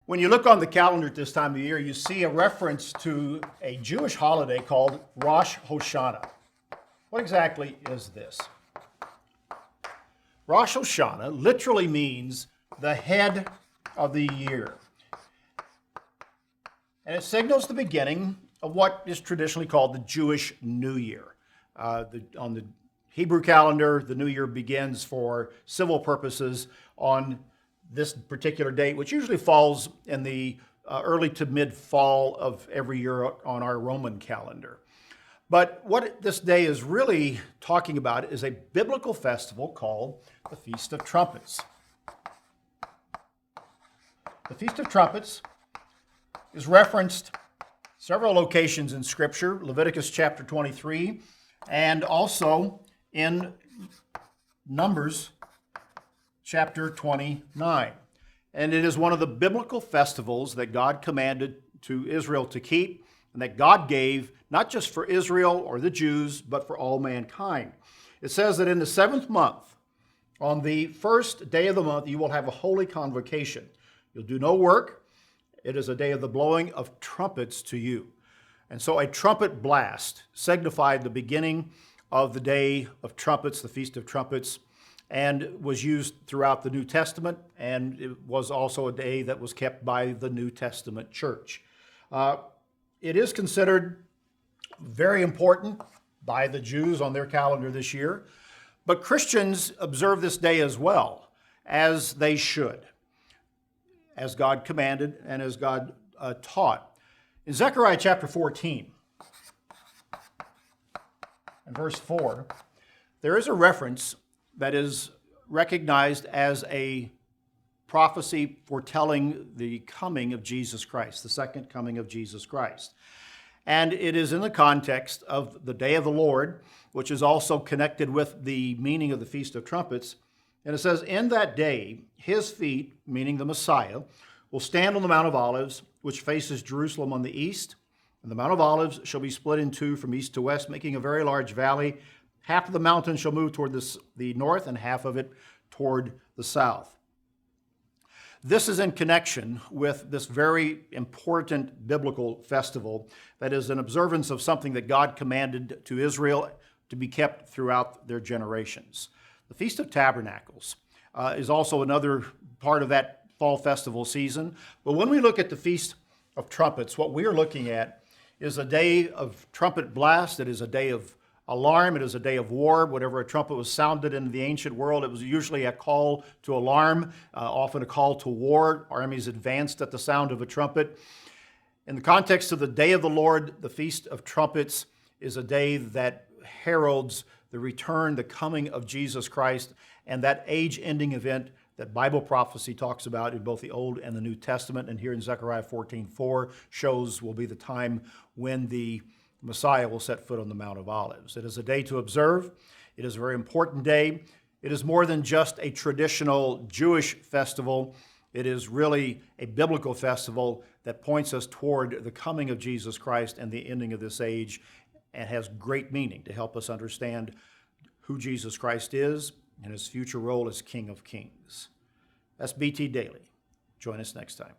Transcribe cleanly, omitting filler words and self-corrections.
When you look on the calendar at this time of year, you see a reference to a Jewish holiday called Rosh Hashanah. What exactly is this? Rosh Hashanah literally means the head of the year. And it signals the beginning of what is traditionally called the Jewish New Year. On the Hebrew calendar, the New Year begins for civil purposes on this particular date, which usually falls in the early to mid-fall of every year on our Roman calendar. But what this day is really talking about is a biblical festival called the Feast of Trumpets. The Feast of Trumpets is referenced several locations in Scripture, Leviticus chapter 23, and also in Numbers chapter 29. And it is one of the biblical festivals that God commanded to Israel to keep, and that God gave not just for Israel or the Jews, but for all mankind. It says that in the 7th month, on the first day of the month, you will have a holy convocation. You'll do no work. It is a day of the blowing of trumpets to you. And so a trumpet blast signified the beginning of the Day of Trumpets, the Feast of Trumpets, and was used throughout the New Testament, and it was also a day that was kept by the New Testament church. It is considered very important by the Jews on their calendar this year, but Christians observe this day as well, as they should, as God commanded and as God taught. In Zechariah chapter 14, and verse 4, there is a reference that is recognized as a prophecy foretelling the coming of Jesus Christ, the second coming of Jesus Christ. And it is in the context of the Day of the Lord, which is also connected with the meaning of the Feast of Trumpets. And it says, in that day, his feet, meaning the Messiah, will stand on the Mount of Olives, which faces Jerusalem on the east. And the Mount of Olives shall be split in two from east to west, making a very large valley. Half of the mountain shall move toward the north and half of it toward the south. This is in connection with this very important biblical festival that is an observance of something that God commanded to Israel to be kept throughout their generations. The Feast of Tabernacles is also another part of that fall festival season. But when we look at the Feast of Trumpets, what we are looking at is a day of trumpet blast. It is a day of alarm. It is a day of war. Whenever a trumpet was sounded in the ancient world, it was usually a call to alarm, often a call to war. Armies advanced at the sound of a trumpet. In the context of the Day of the Lord, the Feast of Trumpets is a day that heralds the return, the coming of Jesus Christ, and that age-ending event that Bible prophecy talks about in both the Old and the New Testament, and here in Zechariah 14:4 shows will be the time when the Messiah will set foot on the Mount of Olives. It is a day to observe. It is a very important day. It is more than just a traditional Jewish festival. It is really a biblical festival that points us toward the coming of Jesus Christ and the ending of this age, and has great meaning to help us understand who Jesus Christ is and his future role as King of Kings. That's BT Daily. Join us next time.